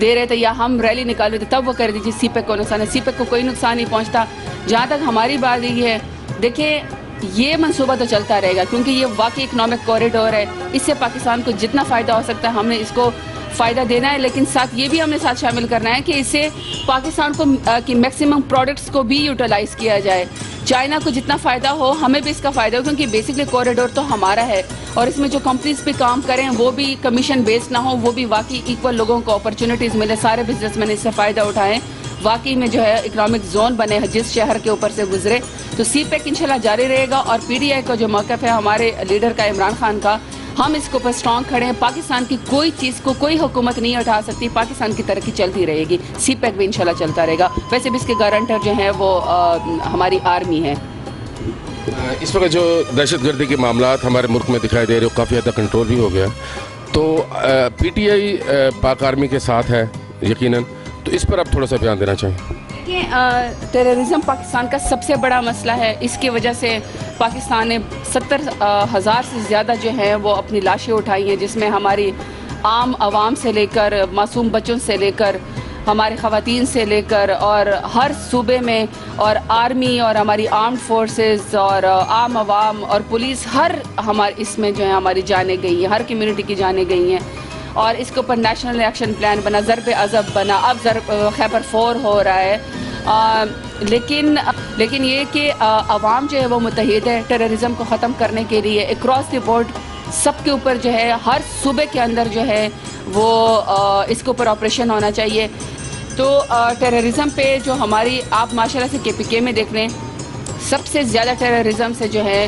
دے رہے تھے یا ہم ریلی نکال رہے تھے تب وہ کر دیجیے سی پیک کو نقصان ہے. سی پیک کو کوئی نقصان نہیں پہنچتا. جہاں تک ہماری بات یہ ہے, دیکھیں یہ منصوبہ تو چلتا رہے گا کیونکہ یہ واقعی اکنامک کوریڈور ہے. اس سے پاکستان کو جتنا فائدہ ہو سکتا ہے ہم نے اس کو فائدہ دینا ہے, لیکن ساتھ یہ بھی ہم نے ساتھ شامل کرنا ہے کہ اس سے پاکستان کو کی میکسیمم پروڈکٹس کو بھی یوٹیلائز کیا جائے. چائنا کو جتنا فائدہ ہو ہمیں بھی اس کا فائدہ ہو, کیونکہ بیسکلی کوریڈور تو ہمارا ہے, اور اس میں جو کمپنیز پہ کام کریں وہ بھی کمیشن بیسڈ نہ ہو, وہ بھی واقعی ایکول لوگوں کو اپرچونیٹیز ملے, سارے بزنس مین اس سے فائدہ اٹھائیں, واقعی میں جو ہے اکنامک زون بنے جس شہر کے اوپر سے گزرے. تو سی پیک انشاءاللہ جاری رہے گا, اور پی ڈی آئی کا جو موقف ہے ہمارے لیڈر کا عمران خان کا, ہم اس کے اوپر اسٹرانگ کھڑے ہیں. پاکستان کی کوئی چیز کو کوئی حکومت نہیں اٹھا سکتی, پاکستان کی ترقی چلتی رہے گی, سی پیک بھی انشاءاللہ چلتا رہے گا. ویسے بھی اس کے گارنٹر جو ہیں وہ ہماری آرمی ہے. اس وقت جو دہشت گردی کے معاملات ہمارے ملک میں دکھائی دے رہے ہیں کافی حد تک کنٹرول بھی ہو گیا, تو پی ٹی آئی پاک آرمی کے ساتھ ہے یقیناً, تو اس پر آپ تھوڑا سا بیان دینا چاہیں. دیکھیں ٹیررزم پاکستان کا سب سے بڑا مسئلہ ہے. اس کی وجہ سے پاکستان نے 70,000 سے زیادہ جو ہیں وہ اپنی لاشیں اٹھائی ہیں, جس میں ہماری عام عوام سے لے کر معصوم بچوں سے لے کر ہماری خواتین سے لے کر اور ہر صوبے میں, اور آرمی اور ہماری آرمڈ فورسز اور عام عوام اور پولیس, ہر ہمارے اس میں جو ہے ہماری جانیں گئی ہیں, ہر کمیونٹی کی جانیں گئی ہیں. اور اس کے اوپر نیشنل ایکشن پلان بنا, ضرب عذب بنا, اب خیبر 4 ہو رہا ہے. لیکن یہ کہ عوام جو ہے وہ متحد ہے ٹیررزم کو ختم کرنے کے لیے. اکراس دی بورڈ سب کے اوپر جو ہے ہر صوبے کے اندر جو ہے وہ اس کے اوپر آپریشن ہونا چاہیے. تو ٹیررزم پہ جو ہماری آپ ماشاءاللہ سے کے پی کے میں دیکھ لیں, سب سے زیادہ ٹیررزم سے جو ہے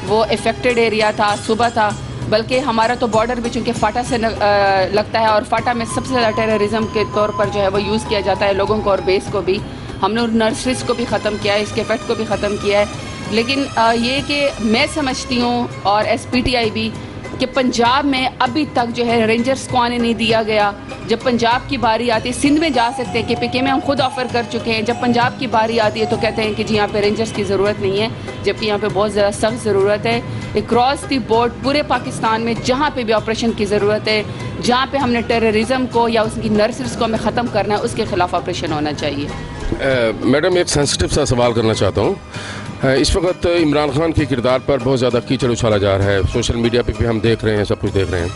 وہ افیکٹڈ ایریا تھا صوبہ تھا, بلکہ ہمارا تو بارڈر بھی چونکہ فاٹا سے لگتا ہے, اور فاٹا میں سب سے زیادہ ٹیررزم کے طور پر جو ہے وہ یوز کیا جاتا ہے لوگوں کو, اور بیس کو بھی ہم نے نرسریز کو بھی ختم کیا ہے, اس کے افیکٹ کو بھی ختم کیا ہے. لیکن یہ کہ میں سمجھتی ہوں اور ایس پی ٹی آئی بھی کہ پنجاب میں ابھی تک جو ہے رینجرز کو آنے نہیں دیا گیا. جب پنجاب کی باری آتی ہے, سندھ میں جا سکتے ہیں, کے پی کے میں ہم خود آفر کر چکے ہیں, جب پنجاب کی باری آتی ہے تو کہتے ہیں کہ جی یہاں پہ رینجرز کی ضرورت نہیں ہے, جبکہ یہاں پہ بہت زیادہ سخت ضرورت ہے. اکراس دی بورڈ پورے پاکستان میں جہاں پہ بھی آپریشن کی ضرورت ہے, جہاں پہ ہم نے ٹیررزم کو یا اس کی نرسریز کو ہمیں ختم کرنا ہے, اس کے خلاف آپریشن ہونا چاہیے. میڈم ایک سینسٹیو سا سوال کرنا چاہتا ہوں. اس وقت عمران خان کے کردار پر بہت زیادہ کیچڑ اچھالا جا رہا ہے, سوشل میڈیا پہ بھی ہم دیکھ رہے ہیں, سب کچھ دیکھ رہے ہیں.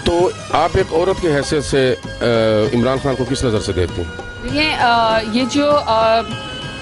تو آپ ایک عورت کی حیثیت سے عمران خان کو کس نظر سے دیکھتی ہیں؟ یہ جو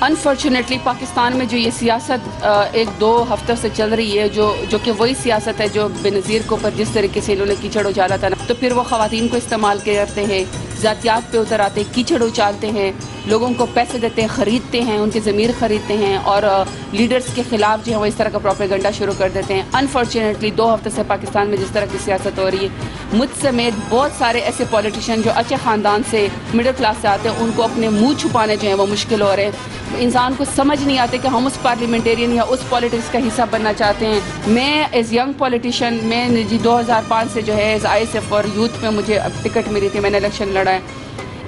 انفارچونیٹلی پاکستان میں جو یہ سیاست 1-2 ہفتوں سے چل رہی ہے, جو کہ وہی سیاست ہے جو بینظیر کو پر جس طریقے سے انہوں نے کیچڑ اچالا تھا نا, تو پھر وہ خواتین کو استعمال کرتے ہیں, ذاتیات پہ اتر آتے ہیں, کیچڑ اچالتے ہیں, لوگوں کو پیسے دیتے ہیں, خریدتے ہیں, ان کے ضمیر خریدتے ہیں, اور لیڈرز کے خلاف جو ہے وہ اس طرح کا پروپیگنڈا شروع کر دیتے ہیں. انفارچونیٹلی 2 ہفتے سے پاکستان میں جس طرح کی سیاست ہو رہی ہے, مجھ سمیت بہت سارے ایسے پولیٹیشین جو اچھے خاندان سے مڈل کلاس سے آتے ہیں, ان کو اپنے منہ چھپانے جو ہیں وہ مشکل ہو رہے ہیں. انسان کو سمجھ نہیں آتے کہ ہم اس پارلیمنٹیرین یا اس پولیٹکس کا حصہ بننا چاہتے ہیں. میں ایز ینگ پولیٹیشین, میں 2005 سے جو ہے ایز آئی ایس ایف اور یوتھ میں مجھے ٹکٹ ملی تھی, میں نے الیکشن لڑا ہے.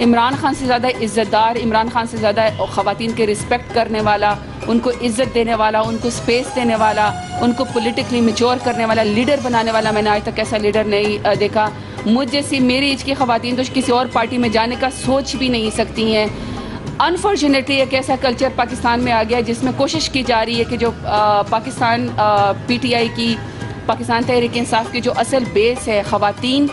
عمران خان سے زیادہ عزت دار, عمران خان سے زیادہ خواتین کے رسپیکٹ کرنے والا, ان کو عزت دینے والا, ان کو سپیس دینے والا, ان کو پولیٹیکلی میچور کرنے والا, لیڈر بنانے والا میں نے آج تک ایسا لیڈر نہیں دیکھا. مجھ جیسی میری ایج کی خواتین تو کسی اور پارٹی میں جانے کا سوچ بھی نہیں سکتی ہیں. انفارچونیٹلی ایک ایسا کلچر پاکستان میں آ گیا ہے جس میں کوشش کی جا رہی ہے کہ جو پاکستان پی ٹی آئی کی, پاکستان تحریک انصاف کی جو اصل بیس ہے خواتین,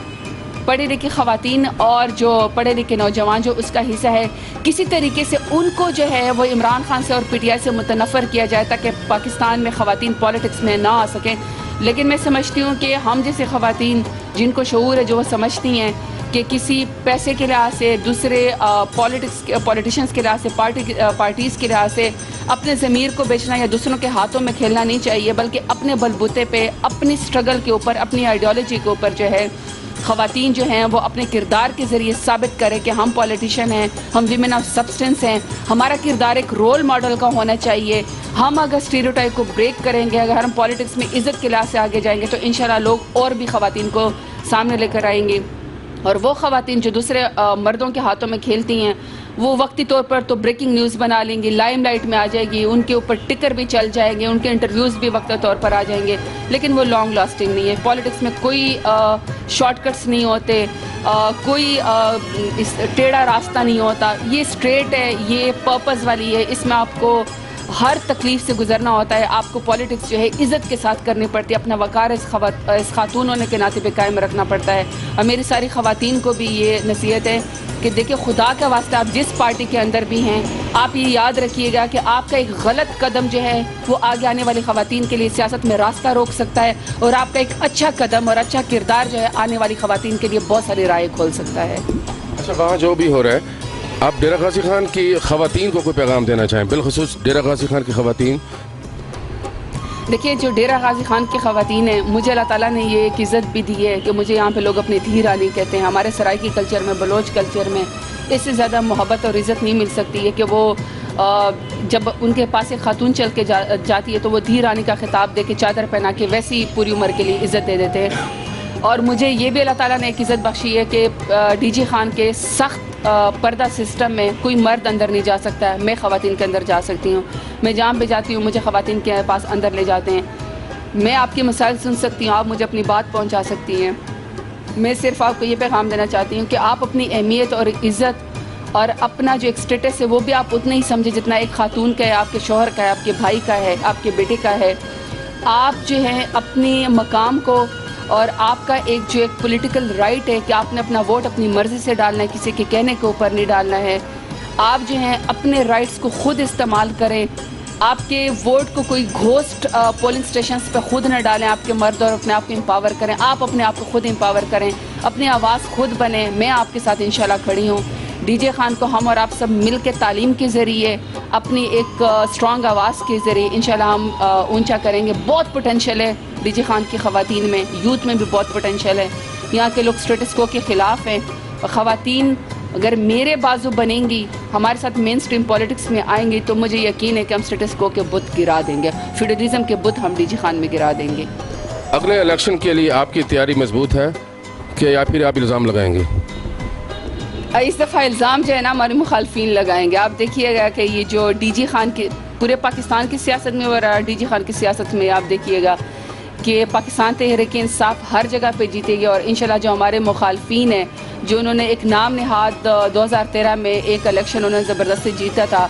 پڑھی لکھی خواتین اور جو پڑھے لکھے نوجوان جو اس کا حصہ ہے, کسی طریقے سے ان کو جو ہے وہ عمران خان سے اور پی ٹی آئی سے متنفر کیا جائے تاکہ پاکستان میں خواتین پولیٹکس میں نہ آ سکیں. لیکن میں سمجھتی ہوں کہ ہم جیسے خواتین جن کو شعور ہے, جو وہ سمجھتی ہیں کہ کسی پیسے کے لحاظ سے, دوسرے پولیٹیشنز کے لحاظ سے, پارٹیز کے لحاظ سے اپنے ضمیر کو بیچنا یا دوسروں کے ہاتھوں میں کھیلنا نہیں چاہیے, بلکہ اپنے بلبوتے پہ, اپنی سٹرگل کے اوپر, اپنی آئیڈیالوجی کے اوپر جو ہے خواتین جو ہیں وہ اپنے کردار کے ذریعے ثابت کریں کہ ہم پولیٹیشین ہیں, ہم ویمن آف سبسٹنس ہیں, ہمارا کردار ایک رول ماڈل کا ہونا چاہیے. ہم اگر اسٹیریوٹائپ کو بریک کریں گے, اگر ہم پولیٹکس میں عزت کے لحاظ سے آگے جائیں گے, تو انشاءاللہ لوگ اور بھی خواتین کو سامنے لے کر آئیں گے. اور وہ خواتین جو دوسرے مردوں کے ہاتھوں میں کھیلتی ہیں, وہ وقتی طور پر تو بریکنگ نیوز بنا لیں گی, لائم لائٹ میں آ جائے گی, ان کے اوپر ٹکر بھی چل جائیں گے, ان کے انٹرویوز بھی وقتی طور پر آ جائیں گے, لیکن وہ لانگ لاسٹنگ نہیں ہے. پولیٹکس میں کوئی شارٹ کٹس نہیں ہوتے, کوئی ٹیڑھا راستہ نہیں ہوتا, یہ اسٹریٹ ہے, یہ پرپز والی ہے, اس میں آپ کو ہر تکلیف سے گزرنا ہوتا ہے. آپ کو پولیٹکس جو ہے عزت کے ساتھ کرنی پڑتی ہے, اپنا وقار اس خاتون ہونے کے ناطے پہ قائم رکھنا پڑتا ہے. اور میری ساری خواتین کو بھی یہ نصیحت ہے کہ دیکھیں, خدا کا واسطہ آپ جس پارٹی کے اندر بھی ہیں, آپ یہ یاد رکھیے گا کہ آپ کا ایک غلط قدم جو ہے وہ آگے آنے والی خواتین کے لیے سیاست میں راستہ روک سکتا ہے, اور آپ کا ایک اچھا قدم اور اچھا کردار جو ہے آنے والی خواتین کے لیے بہت ساری راہیں کھول سکتا ہے. اچھا, وہاں جو بھی ہو رہا ہے, آپ ڈیرہ غازی خان کی خواتین کو کوئی پیغام دینا چاہیں, بالخصوص ڈیرہ غازی خان کی خواتین؟ دیکھیے, جو ڈیرہ غازی خان کی خواتین ہیں, مجھے اللہ تعالیٰ نے یہ ایک عزت بھی دی ہے کہ مجھے یہاں پہ لوگ اپنی دھی رانی کہتے ہیں. ہمارے سرائکی کلچر میں, بلوچ کلچر میں اس سے زیادہ محبت اور عزت نہیں مل سکتی ہے کہ وہ جب ان کے پاس ایک خاتون چل کے جاتی ہے تو وہ دھی رانی کا خطاب دے کے, چادر پہنا کے ویسی پوری عمر کے لیے عزت دے دیتے ہیں. اور مجھے یہ بھی اللہ تعالیٰ نے ایک عزت بخشی ہے کہ ڈی جی خان کے سخت پردہ سسٹم میں کوئی مرد اندر نہیں جا سکتا ہے, میں خواتین کے اندر جا سکتی ہوں. میں جہاں پہ جاتی ہوں مجھے خواتین کے پاس اندر لے جاتے ہیں. میں آپ کی مسائل سن سکتی ہوں, آپ مجھے اپنی بات پہنچا سکتی ہیں. میں صرف آپ کو یہ پیغام دینا چاہتی ہوں کہ آپ اپنی اہمیت اور عزت اور اپنا جو ایک اسٹیٹس ہے وہ بھی آپ اتنا ہی سمجھے جتنا ایک خاتون کا ہے, آپ کے شوہر کا ہے, آپ کے بھائی کا ہے, آپ کے بیٹے کا ہے. آپ جو ہے اپنی مقام کو, اور آپ کا ایک جو ایک پولیٹیکل رائٹ ہے کہ آپ نے اپنا ووٹ اپنی مرضی سے ڈالنا ہے, کسی کے کہنے کے اوپر نہیں ڈالنا ہے. آپ جو ہیں اپنے رائٹس کو خود استعمال کریں. آپ کے ووٹ کو کوئی گھوسٹ پولنگ اسٹیشنز پہ خود نہ ڈالیں, آپ کے مرد اور اپنے آپ کو امپاور کریں. آپ اپنے آپ کو خود امپاور کریں, اپنی آواز خود بنیں. میں آپ کے ساتھ انشاءاللہ کھڑی ہوں. ڈی جے خان کو ہم اور آپ سب مل کے تعلیم کے ذریعے, اپنی ایک اسٹرانگ آواز کے ذریعے انشاءاللہ ہم اونچا کریں گے. بہت پوٹینشیل ہے ڈی جے خان کی خواتین میں, یوتھ میں بھی بہت پوٹینشیل ہے. یہاں کے لوگ اسٹیٹس کو کے خلاف ہیں. خواتین اگر میرے بازو بنیں گی, ہمارے ساتھ مین سٹریم پولیٹکس میں آئیں گی, تو مجھے یقین ہے کہ ہم اسٹیٹس کو کے بت گرا دیں گے, فیوڈلزم کے بت ہم ڈی جے خان میں گرا دیں گے. اگلے الیکشن کے لیے آپ کی تیاری مضبوط ہے کہ یا پھر آپ الزام لگائیں گے؟ اس دفعہ الزام جو ہے نا ہمارے مخالفین لگائیں گے. آپ دیکھیے گا کہ یہ جو ڈی جی خان کی پورے پاکستان کی سیاست میں اور ڈی جی خان کی سیاست میں آپ دیکھیے گا کہ پاکستان تحریک انصاف ہر جگہ پہ جیتے گی. اور انشاءاللہ جو ہمارے مخالفین ہیں, جو انہوں نے ایک نام نہاد 2013 میں ایک الیکشن انہوں نے زبردستی جیتا تھا,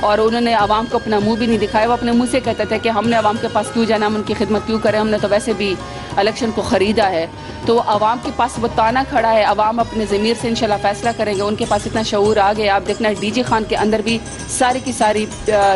اور انہوں نے عوام کو اپنا منہ بھی نہیں دکھایا. وہ اپنے منہ سے کہتے تھے کہ ہم نے عوام کے پاس کیوں جانا, ہم ان کی خدمت کیوں کریں, ہم نے تو ویسے بھی الیکشن کو خریدا ہے. تو عوام کے پاس وہ تانا کھڑا ہے, عوام اپنے ضمیر سے انشاءاللہ فیصلہ کریں گے. ان کے پاس اتنا شعور آ گیا. آپ دیکھنا ڈی جی خان کے اندر بھی ساری کی ساری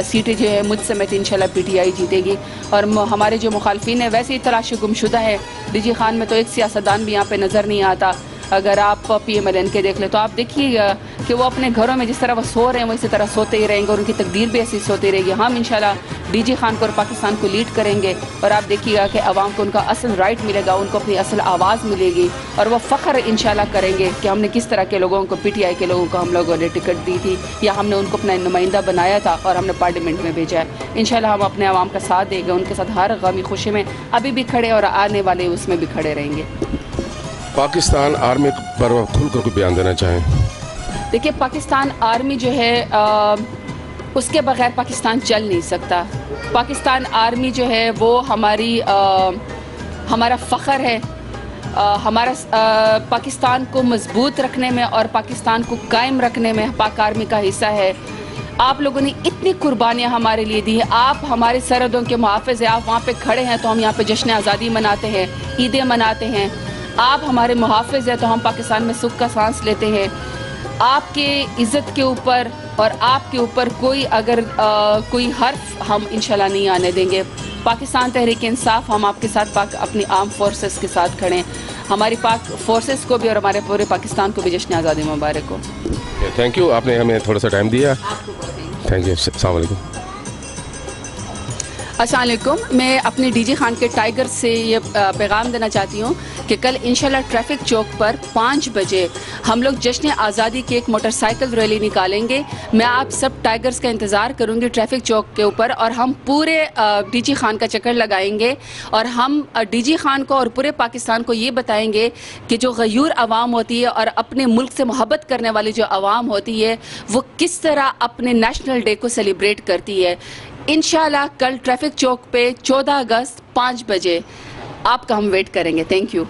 سیٹیں جو ہے مجھ سمیت انشاءاللہ پی ٹی آئی جیتے گی. اور ہمارے جو مخالفین ہیں ویسے ہی تلاش گمشدہ ہے. ڈی جی خان میں تو ایک سیاستدان بھی یہاں پہ نظر نہیں آتا. اگر آپ پی ایم ایل این کے دیکھ لیں تو آپ دیکھیے گا کہ وہ اپنے گھروں میں جس طرح وہ سو رہے ہیں وہ اسی طرح سوتے ہی رہیں گے, اور ان کی تقدیر بھی ایسی سوتی رہے گی. ہم انشاءاللہ ڈی جی خان کو اور پاکستان کو لیڈ کریں گے, اور آپ دیکھیے گا کہ عوام کو ان کا اصل رائٹ ملے گا, ان کو اپنی اصل آواز ملے گی, اور وہ فخر انشاءاللہ کریں گے کہ ہم نے کس طرح کے لوگوں کو, پی ٹی آئی کے لوگوں کو ہم لوگوں نے ٹکٹ دی تھی, یا ہم نے ان کو اپنا نمائندہ بنایا تھا اور ہم نے پارلیمنٹ میں بھیجا ہے. انشاءاللہ ہم اپنے عوام کا ساتھ دیں گے, ان کے ساتھ ہر غمی خوشی میں ابھی بھی کھڑے اور آنے والے اس میں بھی کھڑے رہیں گے. پاکستان آرمی پر کھل کر کوئی بیان دینا چاہیں؟ دیکھیے, پاکستان آرمی جو ہے اس کے بغیر پاکستان چل نہیں سکتا. پاکستان آرمی جو ہے وہ ہمارا فخر ہے. ہمارا پاکستان کو مضبوط رکھنے میں اور پاکستان کو قائم رکھنے میں پاک آرمی کا حصہ ہے. آپ لوگوں نے اتنی قربانیاں ہمارے لیے دی ہیں, آپ ہمارے سرحدوں کے محافظ ہیں, آپ وہاں پہ کھڑے ہیں تو ہم یہاں پہ جشن آزادی مناتے ہیں, عیدیں مناتے ہیں. آپ ہمارے محافظ ہیں تو ہم پاکستان میں سکھ کا سانس لیتے ہیں. آپ کے عزت کے اوپر اور آپ کے اوپر کوئی حرف ہم انشاءاللہ نہیں آنے دیں گے. پاکستان تحریک انصاف ہم آپ کے ساتھ اپنی آرم فورسز کے ساتھ کھڑے ہیں. ہماری پاک فورسز کو بھی اور ہمارے پورے پاکستان کو بھی جشن آزادی مبارک ہو. تھینک یو, آپ نے ہمیں تھوڑا سا ٹائم دیا. تھینک یو, السلام علیکم. السلام علیکم. میں اپنے ڈی جی خان کے ٹائیگر سے یہ پیغام دینا چاہتی ہوں کہ کل انشاءاللہ ٹریفک چوک پر 5 بجے ہم لوگ جشن آزادی کی ایک موٹر سائیکل ریلی نکالیں گے. میں آپ سب ٹائیگرز کا انتظار کروں گی ٹریفک چوک کے اوپر, اور ہم پورے ڈی جی خان کا چکر لگائیں گے, اور ہم ڈی جی خان کو اور پورے پاکستان کو یہ بتائیں گے کہ جو غیور عوام ہوتی ہے اور اپنے ملک سے محبت کرنے والی جو عوام ہوتی ہے وہ کس طرح اپنے نیشنل ڈے کو سیلیبریٹ کرتی ہے. انشاءاللہ کل ٹریفک چوک پہ 14 اگست 5 بجے آپ کا ہم ویٹ کریں گے. Thank you.